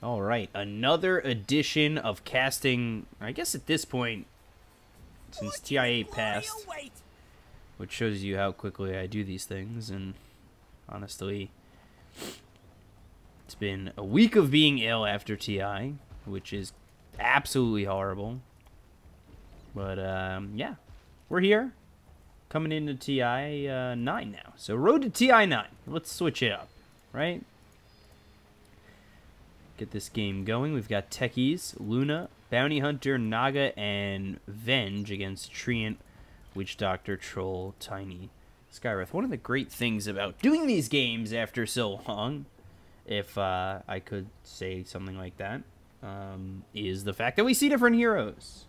All right, another edition of casting. I guess at this point, since TI8 passed, which shows you how quickly I do these things, and honestly, it's been a week of being ill after TI, which is absolutely horrible. But yeah, we're here, coming into TI9 now. So road to TI9. Let's switch it up, right? Get this game going. We've got Techies, Luna, Bounty Hunter, Naga, and Venge against Treant, Witch Doctor, Troll, Tiny, Skywrath. One of the great things about doing these games after so long, if I could say something like that, is the fact that we see different heroes.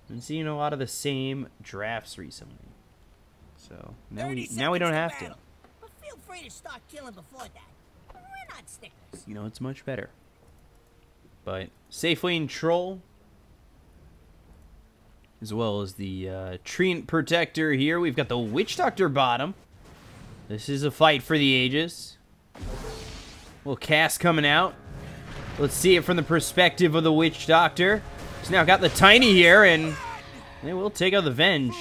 I've been seeing a lot of the same drafts recently. So now we don't have to. But feel free to start killing before that. We're not sticklers. You know, it's much better. But safe lane Troll, as well as the Treant Protector here. We've got the Witch Doctor bottom. This is a fight for the ages. Little cast coming out. Let's see it from the perspective of the Witch Doctor. He's now got the Tiny here, and they will take out the Venge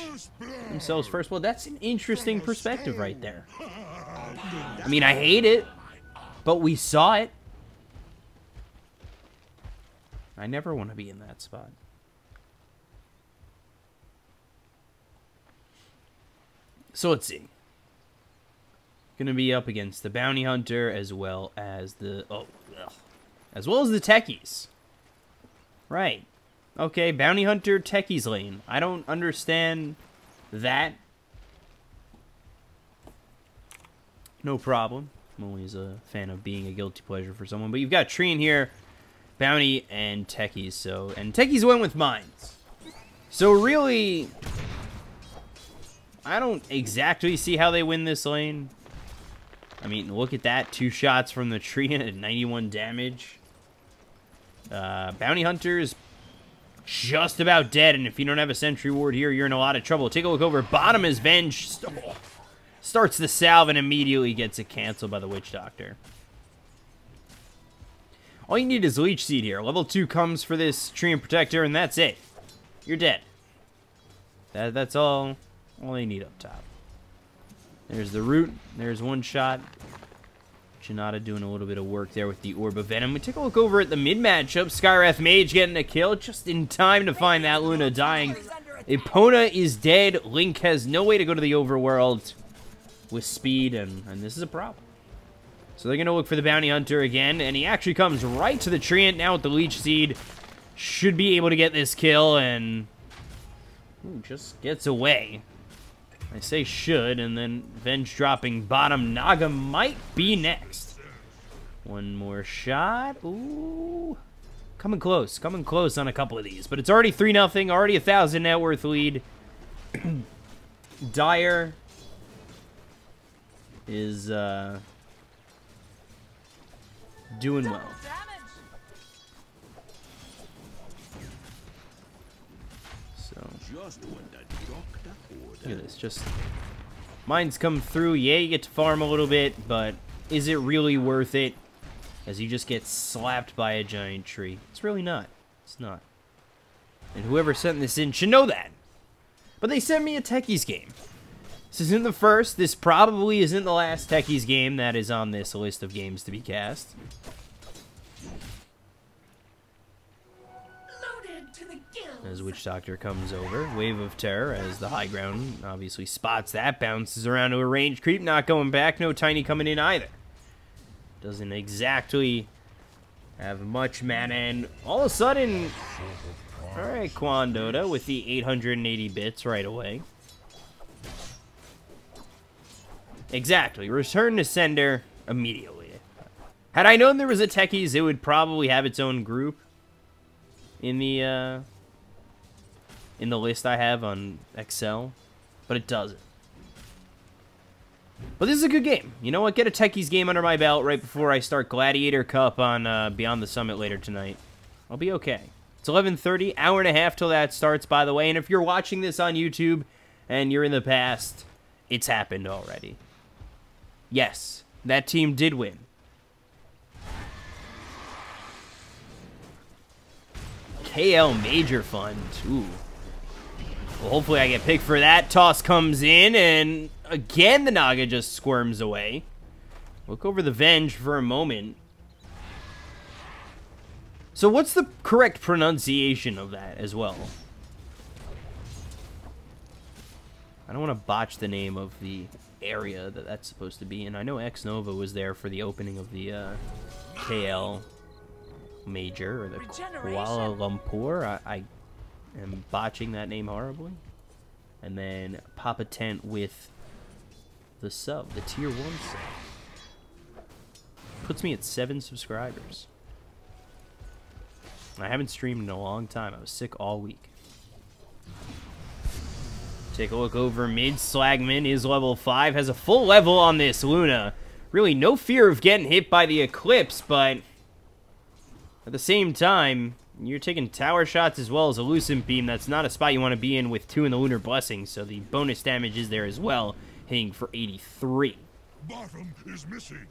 themselves first. Well, that's an interesting perspective right there. I mean, I hate it, but we saw it. I never want to be in that spot. So let's see. Gonna be up against the Bounty Hunter as well as the Techies. Right. Okay, Bounty Hunter, Techies lane. I don't understand that. No problem. I'm always a fan of being a guilty pleasure for someone. But you've got Treant here, Bounty, and Techies. And Techies went with Mines. So really, I don't exactly see how they win this lane. I mean, look at that. 2 shots from the Treant at 91 damage. Bounty Hunter's just about dead, and if you don't have a Sentry Ward here, you're in a lot of trouble. Take a look over bottom as Venge starts the salve and immediately gets it canceled by the Witch Doctor. All you need is Leech Seed here. Level 2 comes for this Treant Protector, and that's it. You're dead. That's all they need up top. There's the root. There's one shot. Janata doing a little bit of work there with the Orb of Venom. We take a look over at the mid matchup. Skywrath Mage getting a kill just in time to find that Luna dying. Epona is dead. Link has no way to go to the overworld with speed, and this is a problem. So they're going to look for the Bounty Hunter again, and he actually comes right to the Treant now with the Leech Seed. Should be able to get this kill, and just gets away. I say should, and then Venge dropping bottom. Naga might be next. One more shot. Ooh. Coming close on a couple of these. But it's already 3-0, already 1,000 net worth lead. Dire is doing well. So look at this, just mines come through. Yeah, you get to farm a little bit, but is it really worth it? As you just get slapped by a giant tree. It's really not. It's not. And whoever sent this in should know that. But they sent me a Techies game. This isn't the first. This probably isn't the last Techies game that is on this list of games to be cast. As Witch Doctor comes over. Wave of Terror as the high ground obviously spots that. Bounces around to a range creep. Not going back. No Tiny coming in either. Doesn't exactly have much mana. And all of a sudden... Alright, Quandota with the 880 bits right away. Exactly. Return to sender immediately. Had I known there was a Techies, it would probably have its own group in the list I have on Excel, but it doesn't. But this is a good game. You know what? Get a Techies game under my belt right before I start Gladiator Cup on Beyond the Summit later tonight. I'll be okay. It's 11:30, hour and a half till that starts, by the way. And if you're watching this on YouTube and you're in the past, it's happened already. Yes, that team did win. KL Major Fund. Ooh. Well, hopefully I get picked for that. Toss comes in, and again the Naga just squirms away. Look over the Venge for a moment. So what's the correct pronunciation of that as well? I don't want to botch the name of the area that that's supposed to be in. I know X Nova was there for the opening of the KL Major, or the Kuala Lumpur. I am botching that name horribly. And then Papa Tent with the sub, the tier 1 sub. Puts me at 7 subscribers. I haven't streamed in a long time. I was sick all week. Take a look over mid. Slagman is level 5. Has a full level on this Luna. Really no fear of getting hit by the Eclipse, but at the same time, you're taking tower shots as well as a Lucent Beam. That's not a spot you want to be in with 2 in the Lunar Blessing, so the bonus damage is there as well, hitting for 83. Bottom is missing.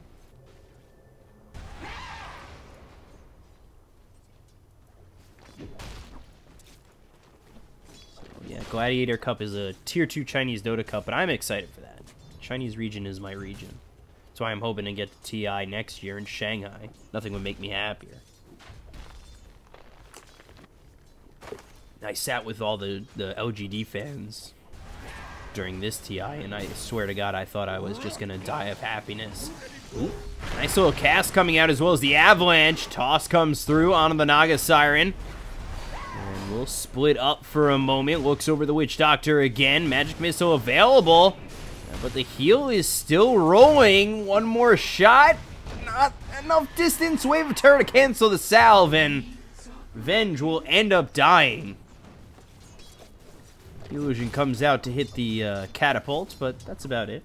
Yeah, Gladiator Cup is a Tier 2 Chinese Dota Cup, but I'm excited for that. Chinese region is my region. That's why I'm hoping to get to TI next year in Shanghai. Nothing would make me happier. I sat with all the LGD fans during this TI, and I swear to God, I thought I was just going to die of happiness. Ooh, nice little cast coming out as well as the Avalanche. Toss comes through onto the Naga Siren. And we'll split up for a moment. Looks over the Witch Doctor again. Magic Missile available. But the heal is still rolling. One more shot. Not enough distance. Wave of Terror to cancel the salve. And Venge will end up dying. Illusion comes out to hit the catapult, but that's about it.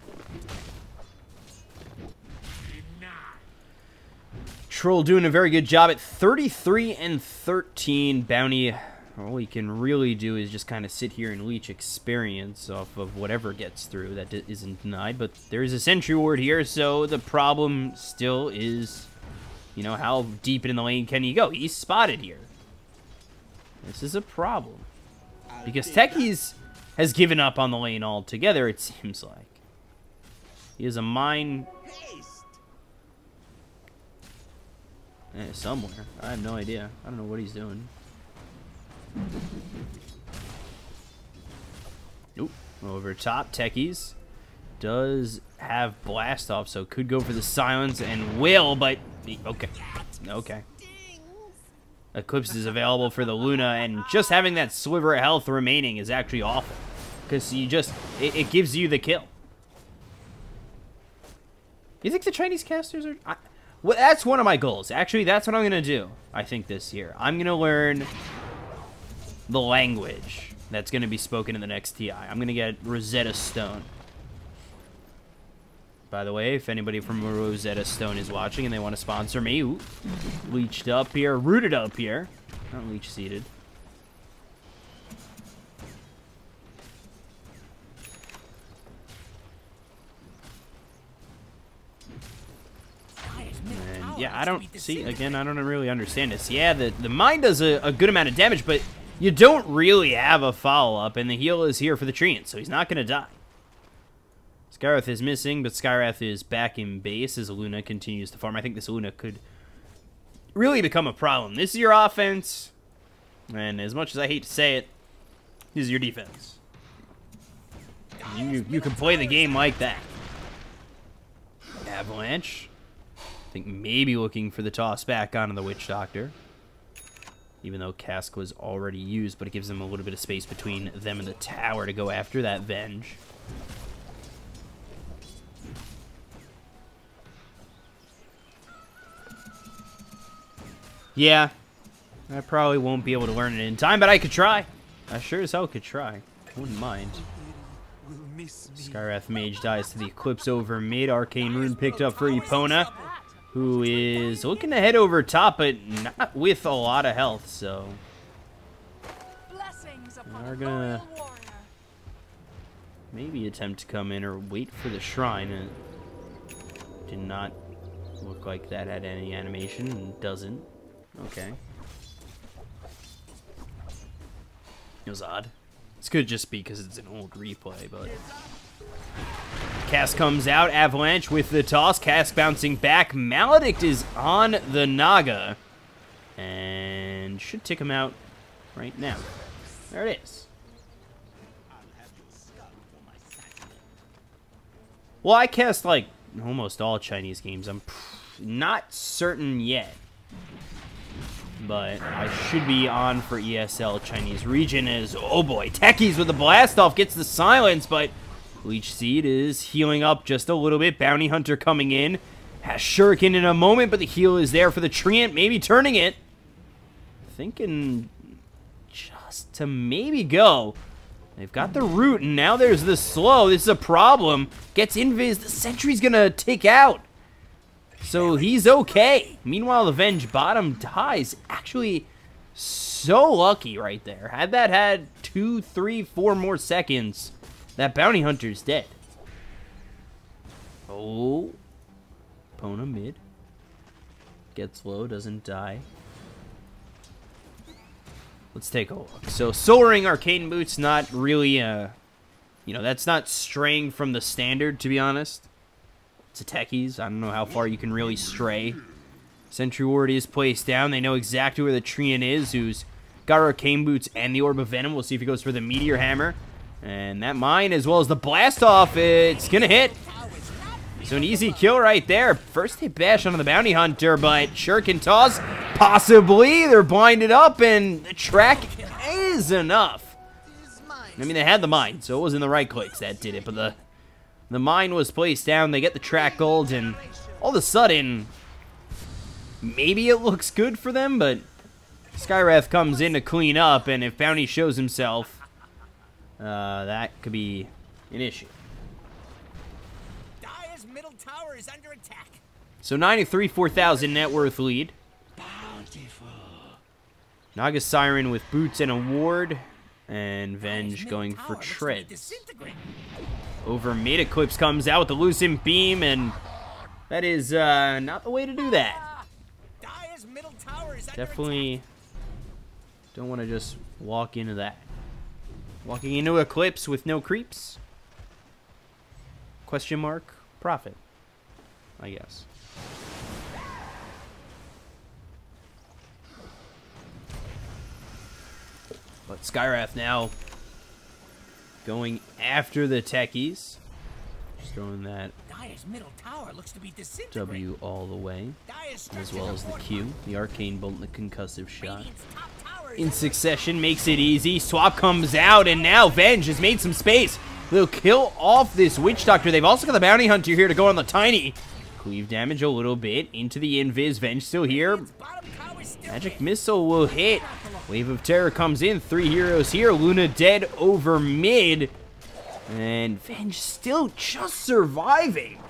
Troll doing a very good job at 33 and 13. Bounty, all he can really do is just kind of sit here and leech experience off of whatever gets through that isn't denied. But there's a sentry ward here, so the problem still is, you know, how deep in the lane can he go? He's spotted here. This is a problem. Because Techies has given up on the lane altogether, it seems like. He has a mine somewhere. I have no idea. I don't know what he's doing. Nope. Over top, Techies does have blast off, so could go for the silence and will, but okay. Okay. Eclipse is available for the Luna, and just having that sliver of health remaining is actually awful. Because you just, it gives you the kill. You think the Chinese casters are... well, that's one of my goals. Actually, that's what I'm going to do, I think, this year. I'm going to learn the language that's going to be spoken in the next TI. I'm going to get Rosetta Stone. By the way, if anybody from Rosetta Stone is watching and they want to sponsor me, ooh, leeched up here, rooted up here, not leech seated. And yeah, I don't see, again, I don't really understand this. Yeah, the mine does a good amount of damage, but you don't really have a follow-up, and the heal is here for the Treant, so he's not going to die. Skyrath is missing, but Skyrath is back in base as Luna continues to farm. I think this Luna could really become a problem. This is your offense, and as much as I hate to say it, this is your defense. You can play the game like that. Avalanche. I think maybe looking for the toss back onto the Witch Doctor. Even though Cask was already used, but it gives them a little bit of space between them and the tower to go after that Venge. Yeah, I probably won't be able to learn it in time, but I could try. I sure as hell could try. Wouldn't mind. Skyrath Mage dies to the Eclipse over mid. Arcane Rune picked up for Epona, who is looking to head over top, but not with a lot of health, so we're gonna maybe attempt to come in or wait for the shrine. It did not look like that had any animation, and doesn't. Okay. It was odd. This could just be because it's an old replay, but... Cask comes out. Avalanche with the toss. Cask bouncing back. Maledict is on the Naga. And should take him out right now. There it is. Well, I cast, like, almost all Chinese games. I'm not certain yet. But I should be on for ESL Chinese region as, oh boy, Techies with the blast off gets the silence, but Leech Seed is healing up just a little bit. Bounty Hunter coming in. Has Shuriken in a moment, but the heal is there for the Treant, maybe turning it. Thinking just to maybe go. They've got the root, and now there's the slow. This is a problem. Gets invis. The sentry's gonna take out. So he's okay. Meanwhile, the Venge bottom dies. Actually, so lucky right there. Had that had 2, 3, 4 more seconds, that Bounty Hunter's dead. Oh. Pona mid. Gets low, doesn't die. Let's take a look. So, Soul Ring Arcane Boots, not really, you know, that's not straying from the standard, to be honest. It's a Techies. I don't know how far you can really stray. Sentry Ward is placed down. They know exactly where the Treant is, who's got Arcane Boots and the Orb of Venom. We'll see if he goes for the Meteor Hammer. And that mine, as well as the Blast Off, it's gonna hit. So an easy kill right there. First hit bash onto the Bounty Hunter, but Shuriken toss, possibly. They're blinded up, and the track is enough. I mean, they had the mine, so it wasn't the right clicks that did it, but the mine was placed down. They get the track gold, and all of a sudden, maybe it looks good for them, but Skywrath comes in to clean up, and if Bounty shows himself, that could be an issue. Middle tower is under attack. So 93, 4,000 net worth lead. Bountiful. Naga Siren with boots and a ward. And Venge going for treads. Over mid, Eclipse comes out with the Lucent Beam, and that is not the way to do that. Definitely don't want to just walk into that. Walking into Eclipse with no creeps? Question mark? Profit, I guess. But Skywrath now going after the Techies. Just throwing that middle tower looks to be W all the way, as well as the Q, the Arcane Bolt, and the Concussive Shot. In succession makes it easy. Swap comes out, and now Venge has made some space. They'll kill off this Witch Doctor. They've also got the Bounty Hunter here to go on the Tiny. Cleave damage a little bit into the Invis. Venge still here. Magic Missile will hit. Wave of Terror comes in. 3 heroes here. Luna dead over mid. And Venge still just surviving.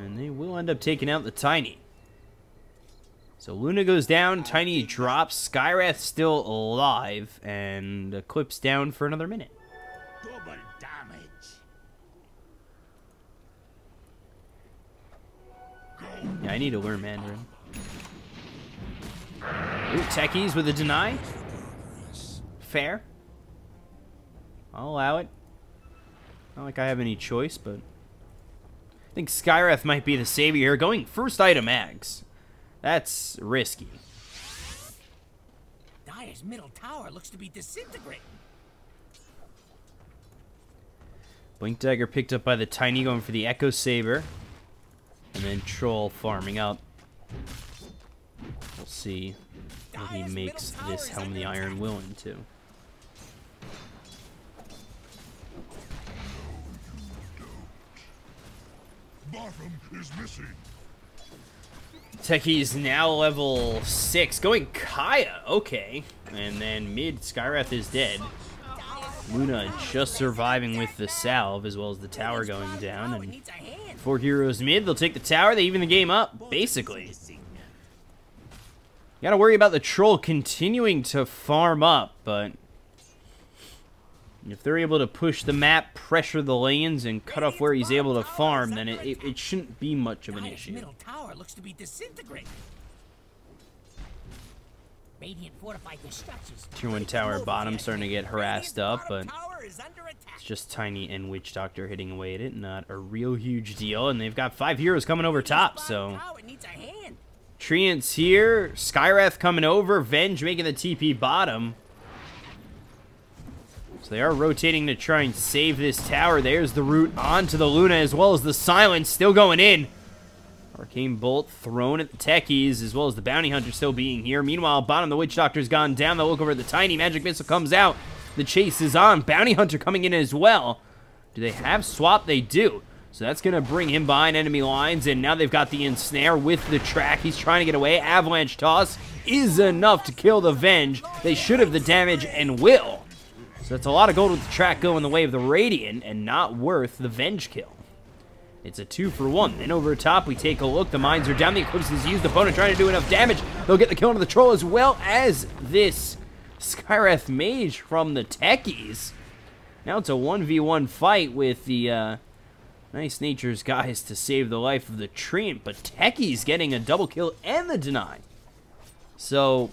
And they will end up taking out the Tiny. So Luna goes down, Tiny drops, Skywrath still alive, and Eclipse down for another minute. Double damage. Yeah, I need to learn Mandarin. Ooh, Techies with a deny. Fair. I'll allow it. Not like I have any choice, but I think Skywrath might be the savior here. Going first item mags. That's risky. Dire's middle tower looks to be disintegrating. Blink Dagger picked up by the Tiny, going for the Echo Saber. And then Troll farming up. We'll see what he makes this Helm of the Iron Will into. Bottom is missing. Techies now level 6. Going Kaya. Okay. And then mid, Skywrath is dead. Luna just surviving with the salve, as well as the tower going down. And 4 heroes mid. They'll take the tower. They even the game up, basically. You gotta worry about the Troll continuing to farm up, but if they're able to push the map, pressure the lanes, and cut off where he's able to farm, then it shouldn't be much of an issue. Middle tower looks to be disintegrating. Radiant fortified the structures. Tier 1 tower bottom starting to get harassed up, but Tower is under attack. it's just Tiny and Witch Doctor hitting away at it. Not a real huge deal, and they've got 5 heroes coming over top, so... Tower needs a hand. Treant's here, Skywrath coming over, Venge making the TP bottom. So they are rotating to try and save this tower. There's the root onto the Luna, as well as the Silence still going in. Arcane Bolt thrown at the Techies, as well as the Bounty Hunter still being here. Meanwhile, bottom, the Witch Doctor's gone down. They'll look over at the Tiny. Magic Missile comes out. The chase is on. Bounty Hunter coming in as well. Do they have swap? They do. So that's going to bring him behind enemy lines, and now they've got the Ensnare with the track. He's trying to get away. Avalanche Toss is enough to kill the Venge. They should have the damage and will. So that's a lot of gold with the track going the way of the Radiant, and not worth the Venge kill. It's a 2-for-1. Then over top, we take a look. The mines are down. The Eclipse is used. Opponent trying to do enough damage. They'll get the kill on the Troll, as well as this Skywrath Mage from the Techies. Now it's a 1v1 fight with the Nice Nature's guys to save the life of the Treant, but Techies getting a double kill and the deny. So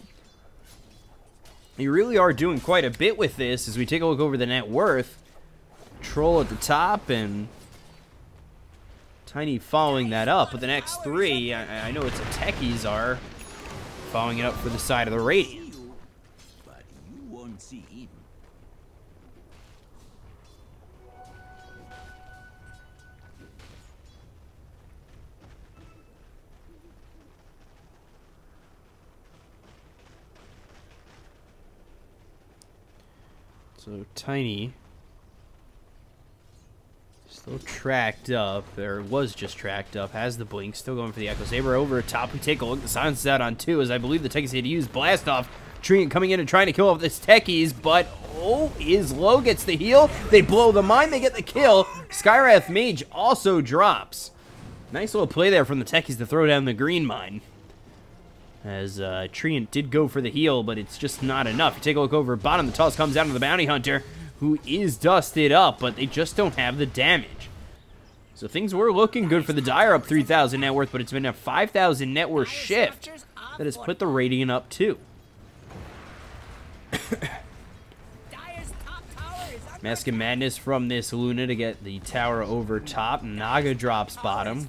you really are doing quite a bit with this as we take a look over the net worth. Troll at the top and Tiny following that up with the next 3. I know it's a Techies are following it up for the side of the Radiant. But you won't see him. So Tiny still tracked up, or was just tracked up, has the blink, still going for the Echo Saber. Over top, we take a look. The Silence is out on 2, as I believe the Techies had used Blast Off. Treant coming in and trying to kill off this Techies, but is low, gets the heal. They blow the mine, they get the kill. Skywrath Mage also drops. Nice little play there from the Techies to throw down the green mine. As Treant did go for the heal, but it's just not enough. You take a look over bottom, the toss comes down to the Bounty Hunter, who is dusted up, but they just don't have the damage. So things were looking good for the Dire, up 3,000 net worth, but it's been a 5,000 net worth shift that has put the Radiant up too. Mask of Madness from this Luna to get the tower over top. Naga drops bottom.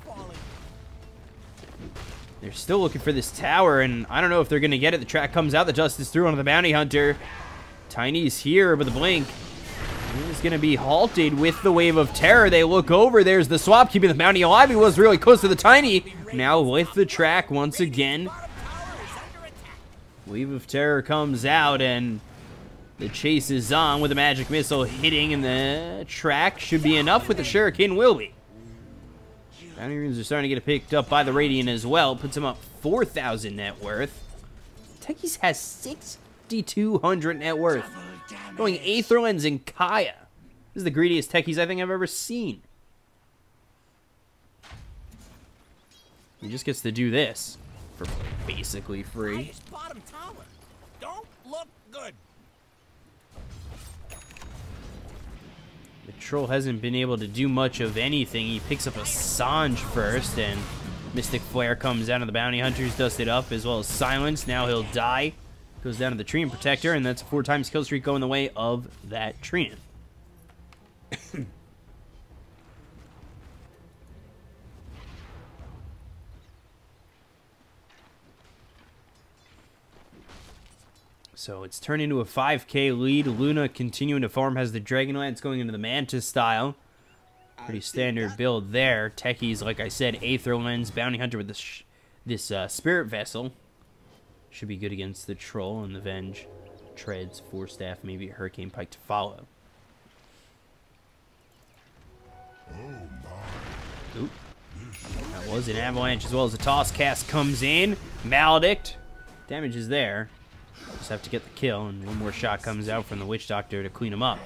They're still looking for this tower, and I don't know if they're going to get it. The track comes out. The dust is through onto the Bounty Hunter. Tiny's here, but the blink is going to be halted with the Wave of Terror. They look over. There's the swap, keeping the Bounty alive. He was really close to the Tiny. Now with the track once again. Wave of Terror comes out, and the chase is on with the Magic Missile hitting, and the track should be enough with the Shuriken will be. Bounty runes are starting to get picked up by the Radiant as well. Puts him up 4,000 net worth. Techies has 6,200 net worth. Going Aetherlens and Kaya. This is the greediest Techies I think I've ever seen. He just gets to do this for basically free. Bottom tower. Don't look good. The Troll hasn't been able to do much of anything. He picks up a Sange first, and Mystic Flare comes down to the Bounty Hunters, dusted up, as well as Silence. Now he'll die. Goes down to the Treant Protector, and that's a 4-times kill streak going the way of that Treant. So it's turned into a 5k lead. Luna continuing to farm, has the Dragonlance going into the Mantis style. Pretty standard build there. Techies, like I said, Aether Lens, Bounty Hunter with this Spirit Vessel. Should be good against the Troll, and the Venge treads, Force Staff, maybe a Hurricane Pike to follow. Oop. That was an Avalanche, as well as a Toss Cast comes in. Maledict. Damage is there. Just have to get the kill, and one more shot comes out from the Witch Doctor to clean him up.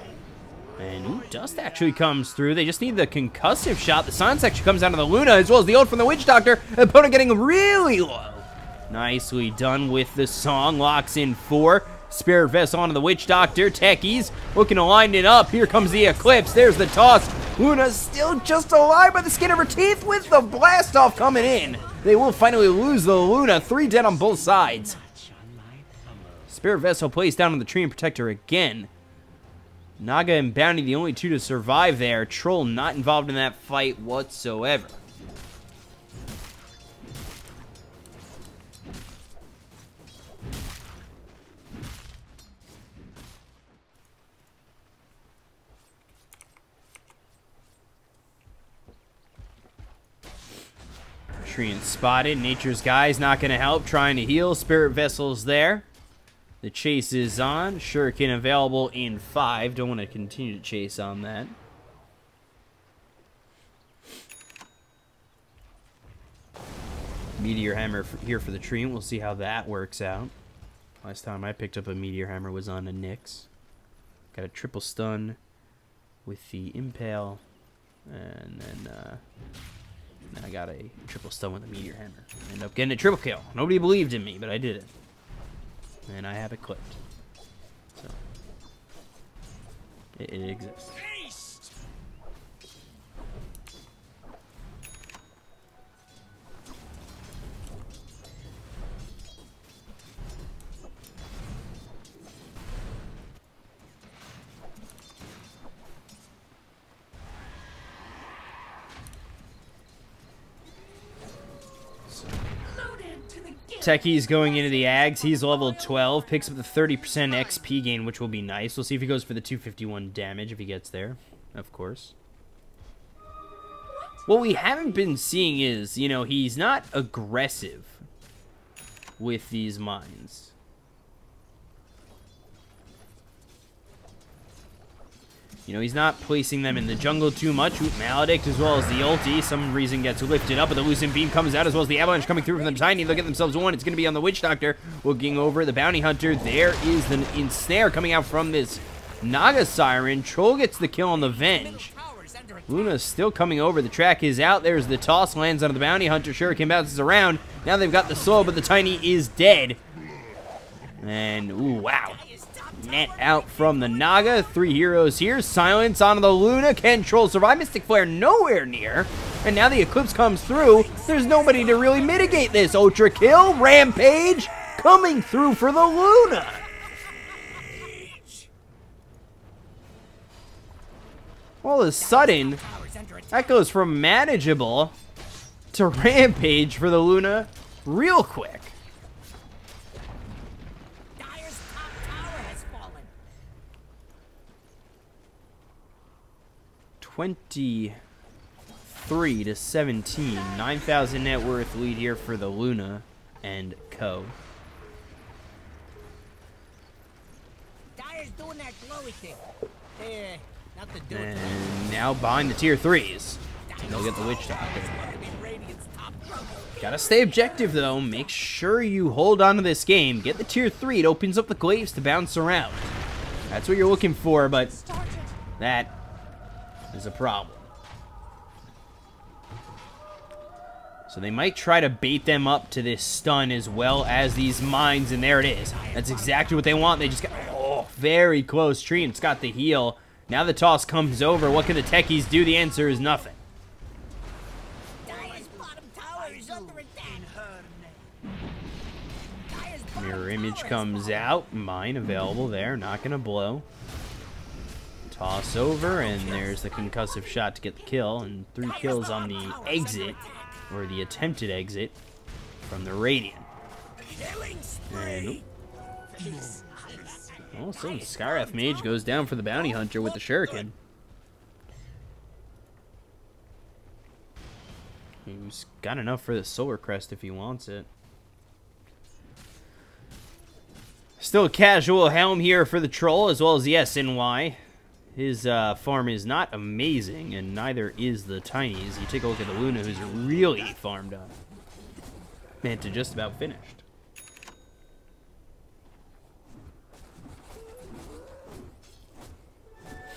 And ooh, Dust actually comes through. They just need the concussive shot. The Silence actually comes down to the Luna, as well as the ult from the Witch Doctor. The opponent getting really low. Nicely done with the song. Locks in 4. Spirit Vessel onto the Witch Doctor. Techies looking to line it up. Here comes the Eclipse. There's the toss. Luna's still just alive by the skin of her teeth with the blast off coming in. They will finally lose the Luna. 3 dead on both sides. Spirit Vessel placed down on the Tree and Protector again. Naga and Bounty, the only two to survive there. Troll not involved in that fight whatsoever. Treant spotted. Nature's Guy's not going to help. Trying to heal. Spirit Vessel's there. The chase is on. Shuriken available in 5. Don't want to continue to chase on that. Meteor Hammer here for the Treant. We'll see how that works out. Last time I picked up a Meteor Hammer was on a Nyx. Got a triple stun with the Impale. And then I got a triple stun with a Meteor Hammer. Ended up getting a triple kill. Nobody believed in me, but I did it. And I have it clipped. So, it exists. Techie's going into the Ags. He's level 12. Picks up the 30% XP gain, which will be nice. We'll see if he goes for the 251 damage if he gets there, of course. What we haven't been seeing is, you know, he's not aggressive with these mines. You know, he's not placing them in the jungle too much. Maledict as well as the ulti. Some reason gets lifted up, but the Lucent Beam comes out as well as the Avalanche coming through from the Tiny. They'll get themselves one. It's going to be on the Witch Doctor. Looking over the Bounty Hunter. There is the ensnare coming out from this Naga Siren. Troll gets the kill on the Venge. Luna's still coming over. The track is out. There's the toss. Lands on the Bounty Hunter. Shuriken bounces around. Now they've got the slow, but the Tiny is dead. And, ooh, wow. Net out from the Naga. 3 heroes here. Silence onto the Luna. Can Troll survive? Mystic Flare nowhere near. And now the Eclipse comes through. There's nobody to really mitigate this. Ultra kill. Rampage coming through for the Luna. All of a sudden, that goes from manageable to Rampage for the Luna real quick. 23 to 17. 9,000 net worth lead here for the Luna and Co. Dyer's doing that glowy thing. Nothing to do with And now behind the tier 3s. They'll get the Witch Doctor. Gotta stay objective though. Make sure you hold on to this game. Get the tier 3. It opens up the glaives to bounce around. That's what you're looking for, but that is a problem. So they might try to bait them up to this stun as well as these mines, and there it is. That's exactly what they want. They just got, oh, very close. Treant's got the heal. Now the toss comes over. What can the techies do? The answer is nothing. Dyer's bottom tower is under attack. Mirror image comes out. Mine available there. Not gonna blow. Toss over, and there's the concussive shot to get the kill, and 3 kills on the exit, or the attempted exit, from the Radiant. And, all of a sudden, Skywrath Mage goes down for the Bounty Hunter with the Shuriken. He's got enough for the Solar Crest if he wants it. Still a casual helm here for the Troll, as well as the SNY. His farm is not amazing, and neither is the Tinies. You take a look at the Luna, who's really farmed up. Man, to just about finished.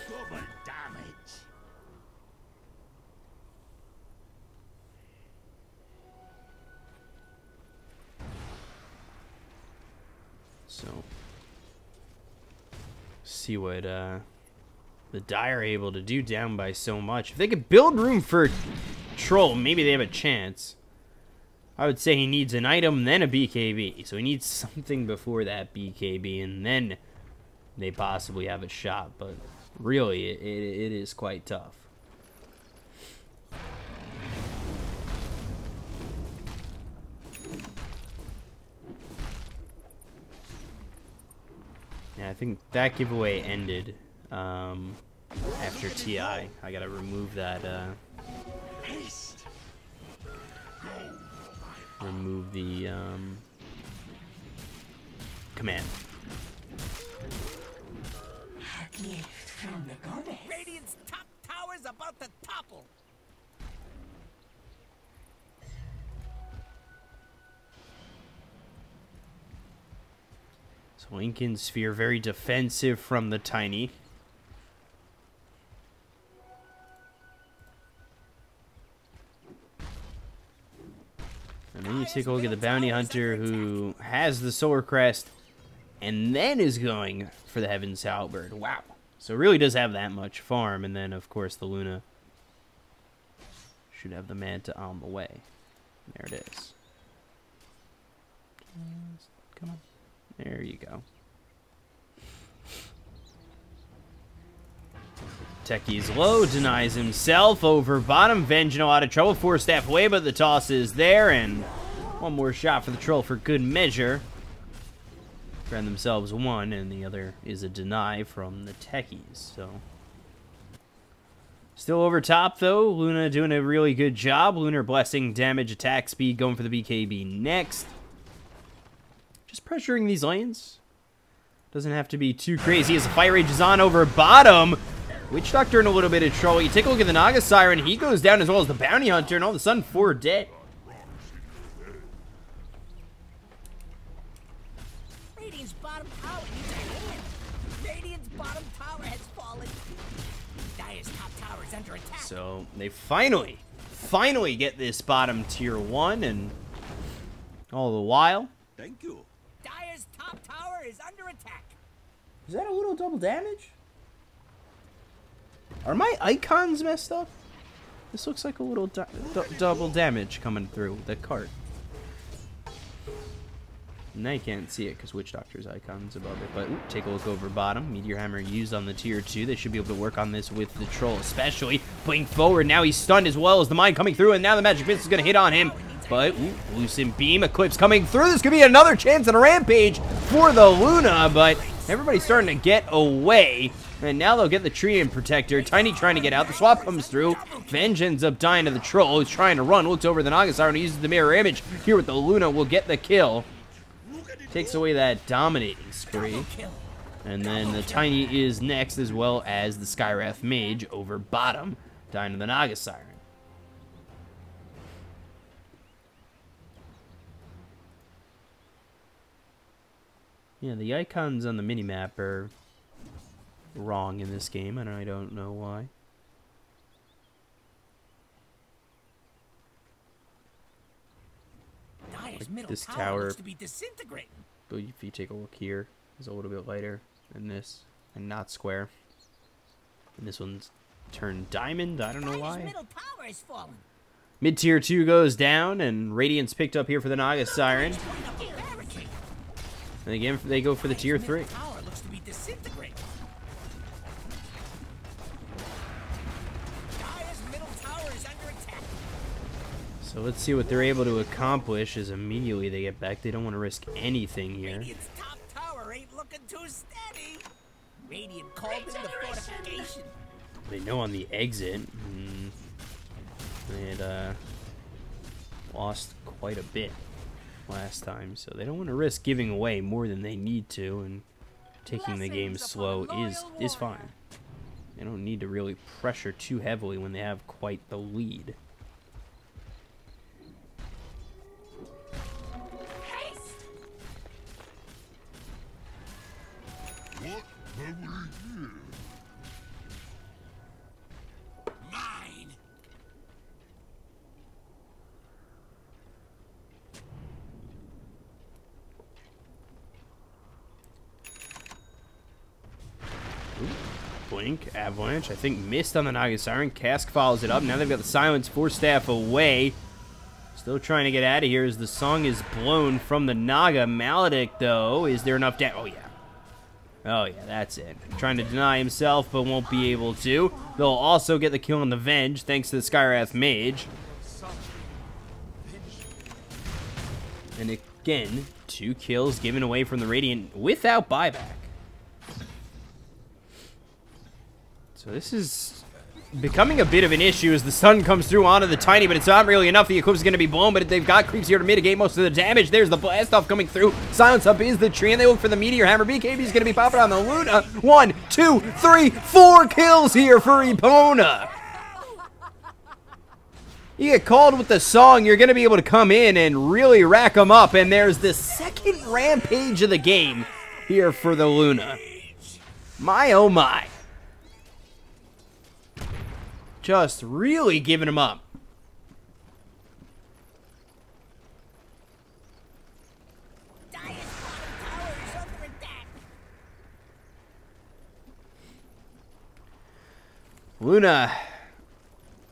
Double damage. So, see what the Dire are able to do down by so much. If they could build room for Troll, maybe they have a chance. I would say he needs an item, then a BKB. So he needs something before that BKB, and then they possibly have a shot. But really, it is quite tough. Yeah, I think that giveaway ended after TI. I gotta remove that. Remove the command. Radiant's top tower's about to topple. So Lincoln Sphere very defensive from the Tiny. And then you take a look at the Bounty Hunter, who has the Solar Crest and then is going for the Heaven's Halberd. Wow. So it really does have that much farm. And then, of course, the Luna should have the Manta on the way. There it is. Come on. There you go. Techie's low, denies himself over bottom. Venge in a lot of trouble, 4 staff away, but the toss is there, and one more shot for the troll for good measure. Grab themselves one, and the other is a deny from the Techies. So still over top though. Luna doing a really good job. Lunar Blessing, damage, attack speed, going for the BKB next. Just pressuring these lanes. Doesn't have to be too crazy as the Fire Rage is on over bottom. Witch Doctor in a little bit of trouble. You take a look at the Naga Siren. He goes down as well as the Bounty Hunter, and all of a sudden 4 dead. Radiant's bottom tower needs a hand. Radiant's bottom tower has fallen. Dire's top tower is under attack. So they finally get this bottom tier 1, and all the while. Thank you. Dire's top tower is under attack. Is that a little double damage? Are my icons messed up? This looks like a little double damage coming through the cart. Now you can't see it because Witch Doctor's icon's above it. But ooh, take a look over bottom. Meteor Hammer used on the tier 2. They should be able to work on this with the troll, especially. Blink forward. Now he's stunned as well as the mine coming through. And now the Magic Missile is going to hit on him. But ooh, Lucent Beam, Eclipse coming through. This could be another chance at a rampage for the Luna. But everybody's starting to get away. And now they'll get the Treant Protector. Tiny trying to get out. The swap comes through. Venge ends up dying to the troll, who's trying to run. Looks over the Naga Siren and uses the mirror image. Here with the Luna will get the kill. Takes away that dominating spree. And then the Tiny is next, as well as the Skywrath Mage over bottom, dying to the Naga Siren. Yeah, the icons on the minimap are wrong in this game, and I don't know why. Like this tower, to be disintegrating. but if you take a look here, it's a little bit lighter than this, and not square. And this one's turned diamond. I don't know why. Middle tower is falling. Mid tier 2 goes down, and Radiance picked up here for the Naga Siren. And again, they go for the tier 3. Tower looks to be disintegrating. Dire's middle tower is under attack. So let's see what they're able to accomplish as immediately they get back. They don't want to risk anything here. Radiant's top tower ain't looking too steady. Radiant called in the fortification. They know on the exit, they had lost quite a bit last time, so they don't want to risk giving away more than they need to, and taking the game slow is fine. They don't need to really pressure too heavily when they have quite the lead. What have we here? Mine. Blink, Avalanche, I think missed on the Naga Siren. Cask follows it up. Now they've got the Silence, 4 staff away. Still trying to get out of here as the song is blown from the Naga. Maledict, though, is there enough damage? Oh, yeah. Oh, yeah, that's it. Trying to deny himself, but won't be able to. They'll also get the kill on the Venge, thanks to the Skywrath Mage. And again, 2 kills given away from the Radiant without buyback. So this is becoming a bit of an issue as the sun comes through onto the Tiny, but it's not really enough. The Eclipse is going to be blown, but they've got creeps here to mitigate most of the damage. There's the blast off coming through. Silence up is the tree, and they look for the Meteor Hammer. BKB is going to be popping on the Luna. 1, 2, 3, 4 kills here for Epona. You get called with the song, you're going to be able to come in and really rack them up, and there's the second rampage of the game here for the Luna. My, oh my. Just really giving them up. Luna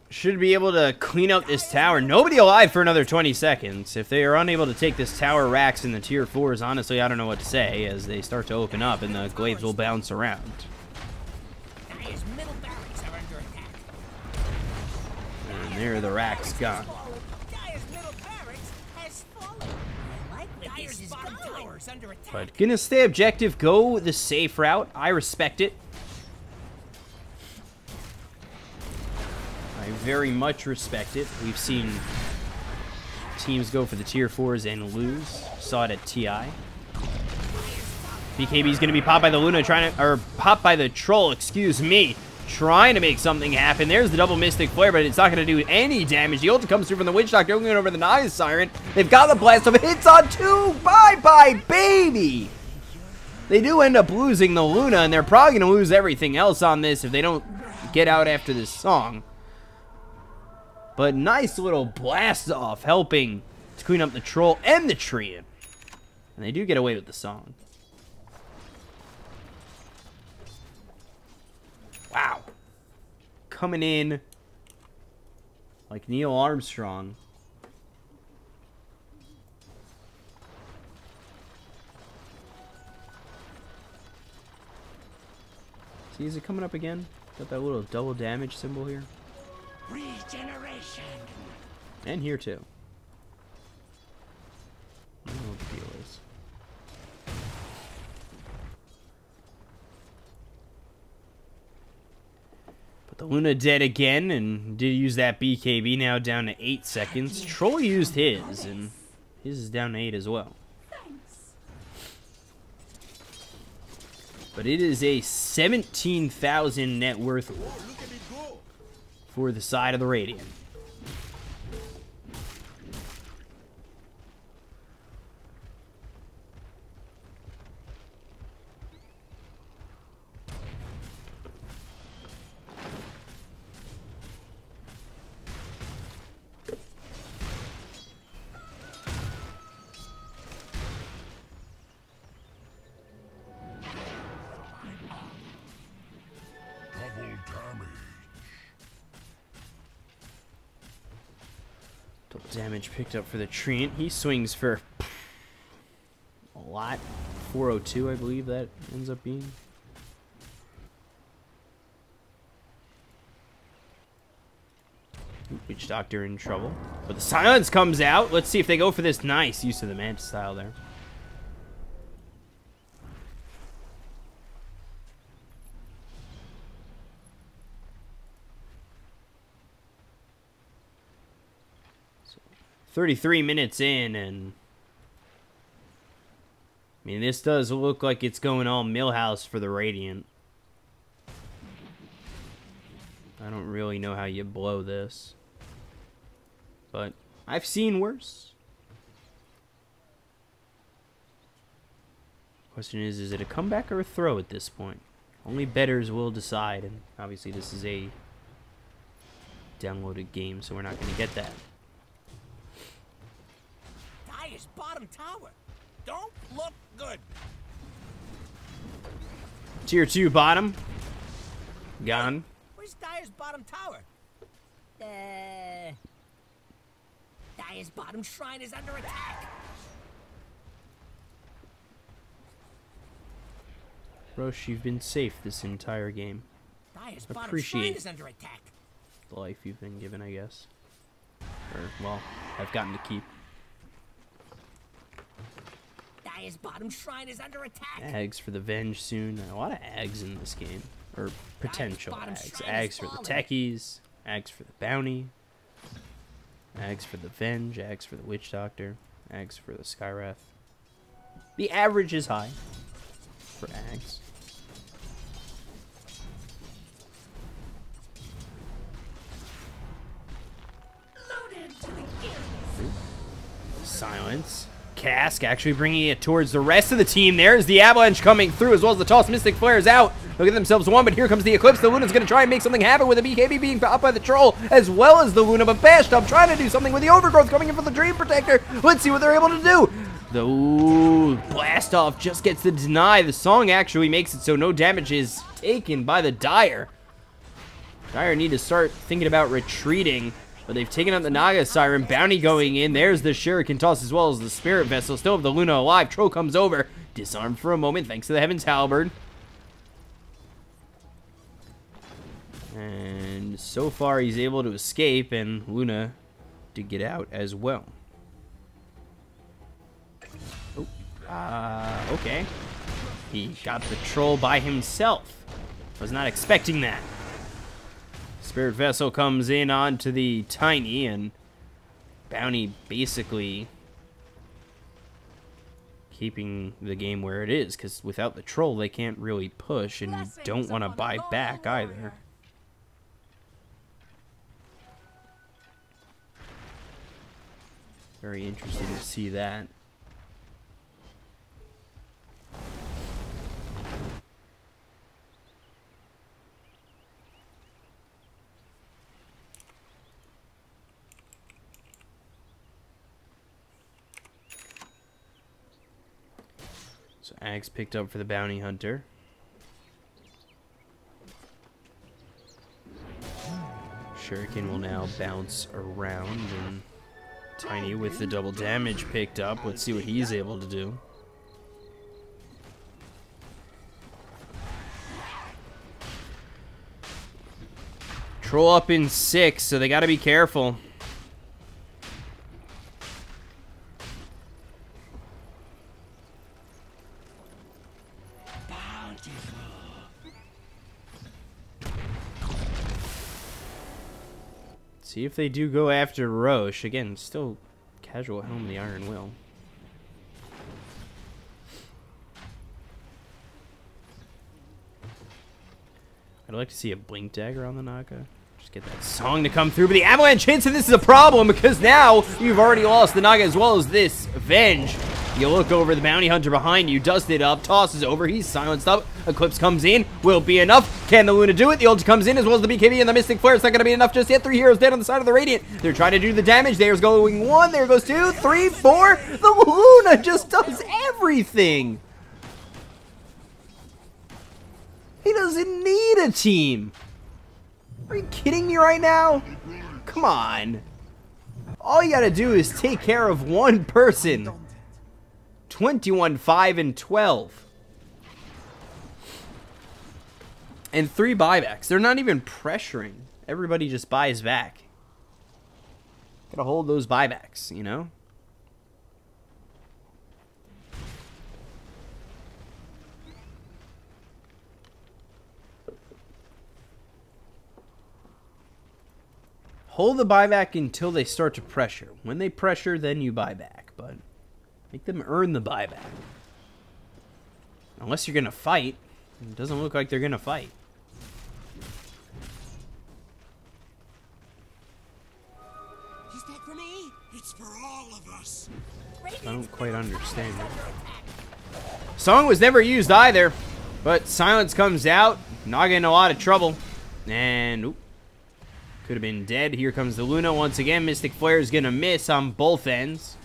should be able to clean up this tower. Nobody alive for another 20 seconds. If they are unable to take this tower racks in the tier 4s, honestly, I don't know what to say as they start to open up and the glaives will bounce around. And there the racks gone. But gonna stay objective, go the safe route. I respect it. I very much respect it. We've seen teams go for the tier 4s and lose. Saw it at TI. BKB's gonna be popped by the Luna, popped by the Troll, excuse me. Trying to make something happen. There's the double Mystic Flare, but it's not going to do any damage. The ult comes through from the Witch Doctor, going over the Naya Siren. They've got the blast of hits on 2. Bye-bye, baby! They do end up losing the Luna, and they're probably going to lose everything else on this if they don't get out after this song. But nice little blast off, helping to clean up the Troll and the Treant. And they do get away with the song. Wow. Coming in like Neil Armstrong. See, is it coming up again? Got that little double damage symbol here. Regeneration. And here too. I don't know what the deal is. But the Luna dead again, and did use that BKB, now down to 8 seconds. Troll used his, and his is down to 8 as well. But it is a 17,000 net worth for the side of the Radiant. Damage picked up for the Treant. He swings for a lot. 402, I believe that ends up being. Witch Doctor in trouble. But the silence comes out. Let's see if they go for this. Nice use of the Manta style there. So, 33 minutes in, and I mean, this does look like it's going all Millhouse for the Radiant. I don't really know how you blow this, but I've seen worse. Question is it a comeback or a throw at this point? Only bettors will decide, and obviously this is a downloaded game, so we're not going to get that. Dire's bottom tower. Don't look good. Tier 2 bottom. Gone. Where's Dire's bottom tower? Dire Dire's bottom shrine is under attack. Roche, you've been safe this entire game. Dire's bottom shrine Appreciate is under attack. the life you've been given, I guess. Or, well, I've gotten to keep. Dire's bottom shrine is under attack. Ags for the Venge soon. A lot of Ags in this game. Or potential bottom Ags. shrine Ags is for the falling. Techies. Ags for the Bounty. Ags for the Venge. Ags for the Witch Doctor. Ags for the Skywrath. The average is high for Ags. Loaded to the gills. Silence. Cask actually bringing it towards the rest of the team. There's the Avalanche coming through, as well as the Toss Mystic Flares out. They'll get themselves one, but here comes the Eclipse. The Luna's going to try and make something happen with the BKB being up by the Troll, as well as the Luna, but Bashed Up trying to do something with the Overgrowth coming in for the Dream Protector. Let's see what they're able to do. The Blast Off just gets the deny. The song actually makes it so no damage is taken by the Dire. Dire need to start thinking about retreating. But they've taken out the Naga Siren. Bounty going in. There's the Shuriken Toss as well as the Spirit Vessel. Still have the Luna alive. Troll comes over. Disarmed for a moment thanks to the Heaven's Halberd. And so far he's able to escape. And Luna to get out as well. Oh, okay. He got the Troll by himself. Was not expecting that. Spirit Vessel comes in onto the Tiny, and Bounty basically keeping the game where it is, because without the Troll, they can't really push, and you don't want to buy back either. Very interesting to see that. So Axe picked up for the Bounty Hunter. Shuriken will now bounce around, and Tiny with the double damage picked up. Let's see what he's able to do. Troll up in 6, so they gotta be careful. See if they do go after Roche. Again, still casual Helm of the Iron Will. I'd like to see a Blink Dagger on the Naga. Just get that song to come through. But the Avalanche hits, and this is a problem because now you've already lost the Naga as well as this Venge. You look over the Bounty Hunter behind you, dust it up, tosses over, he's silenced up. Eclipse comes in, will be enough. Can the Luna do it? The ult comes in as well as the BKB and the Mystic Flare. It's not going to be enough just yet. 3 heroes dead on the side of the Radiant. They're trying to do the damage. There's going 1, there goes 2, 3, 4. The Luna just does everything. He doesn't need a team. Are you kidding me right now? Come on. All you got to do is take care of one person. 21, 5, and 12. And 3 buybacks. They're not even pressuring. Everybody just buys back. Gotta hold those buybacks, you know? Hold the buyback until they start to pressure. When they pressure, then you buy back. But make them earn the buyback. Unless you're going to fight. It doesn't look like they're going to fight. Is that for me? It's for all of us. I don't quite understand it. Song was never used either. But Silence comes out. Naga in a lot of trouble. And oop, could have been dead. Here comes the Luna once again. Mystic Flare is going to miss on both ends.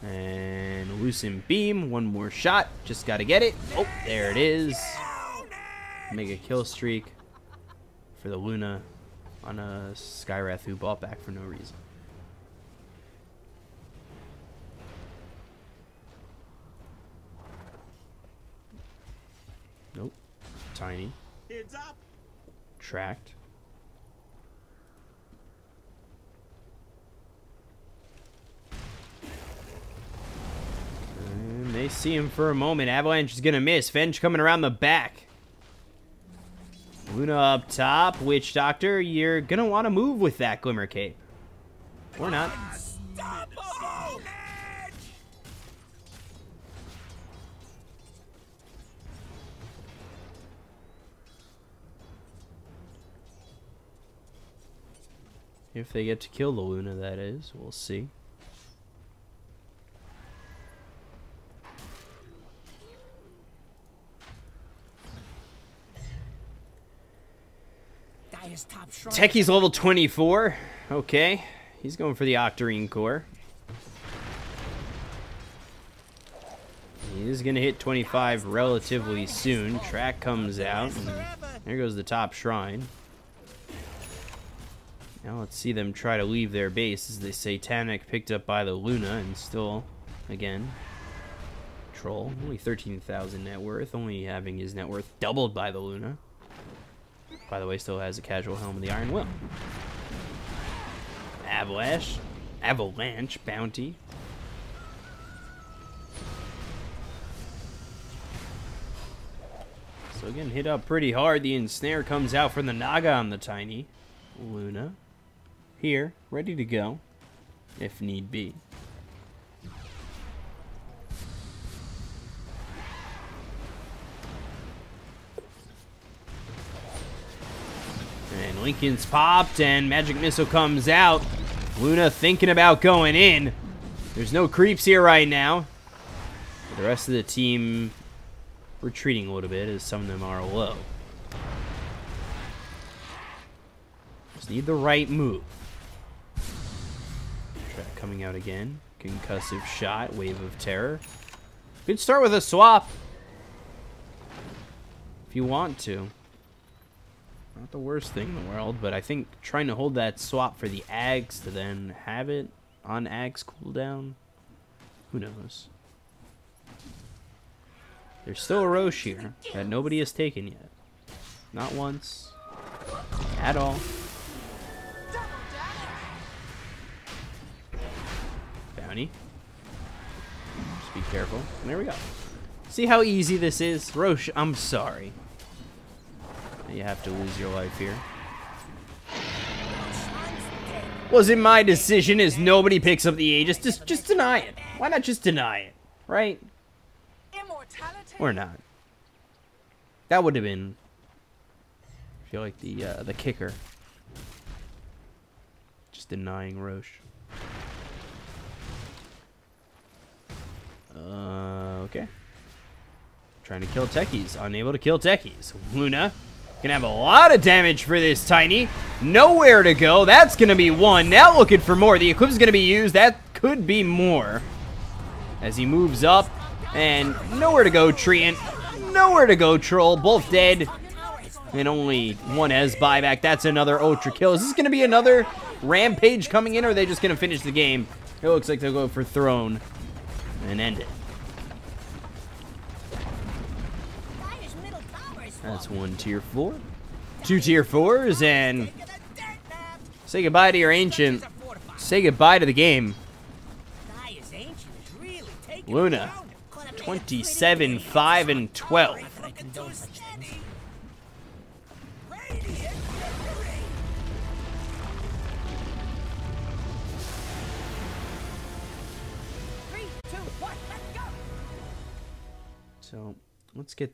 And Loosen Beam. One more shot. Just got to get it. Oh, there it is. Mega kill streak for the Luna on a Skywrath who bought back for no reason. Tiny. Heads up. Tracked. And they see him for a moment. Avalanche is gonna miss. Venge coming around the back. Luna up top. Witch Doctor, you're gonna want to move with that Glimmer Cape. Or not. Unstoppable! If they get to kill the Luna, that is. We'll see. Top shrine. Techie's level 24. Okay. He's going for the Octarine Core. He is going to hit 25 relatively soon. Track comes out. And there goes the top shrine. Now let's see them try to leave their base as the Satanic picked up by the Luna and still, again, troll. Only 13,000 net worth, only having his net worth doubled by the Luna. By the way, still has a casual helm of the Iron Will. Avalanche bounty. So again, hit up pretty hard. The ensnare comes out from the Naga on the Tiny. Luna. Here, ready to go, if need be. And Lincoln's popped, and Magic Missile comes out. Luna thinking about going in. There's no creeps here right now. The rest of the team retreating a little bit, as some of them are low. Just need the right move. Track coming out again. Concussive shot, Wave of Terror. Could start with a swap. If you want to. Not the worst thing in the world, but I think trying to hold that swap for the Ags to then have it on Ags cooldown, who knows? There's still a Roche here that nobody has taken yet. Not once. At all. Bounty. Just be careful. And there we go. See how easy this is? Roche, I'm sorry. You have to lose your life here. Wasn't my decision as nobody picks up the Aegis. Just deny it. Why not just deny it? Right? Or not. That would have been, I feel like, the kicker. Just denying Roche. Okay. Trying to kill Techies. Unable to kill Techies. Luna can have a lot of damage for this Tiny. Nowhere to go. That's going to be one. Now looking for more. The Eclipse is going to be used. That could be more. As he moves up. And nowhere to go, Treant. Nowhere to go, Troll. Both dead. And only one has buyback. That's another Ultra kill. Is this going to be another Rampage coming in? Or are they just going to finish the game? It looks like they'll go for Throne. And end it. That's one tier 4. 2 tier 4s, and say goodbye to your Ancient. Say goodbye to the game. Luna, 27, 5, and 12. So, let's get that.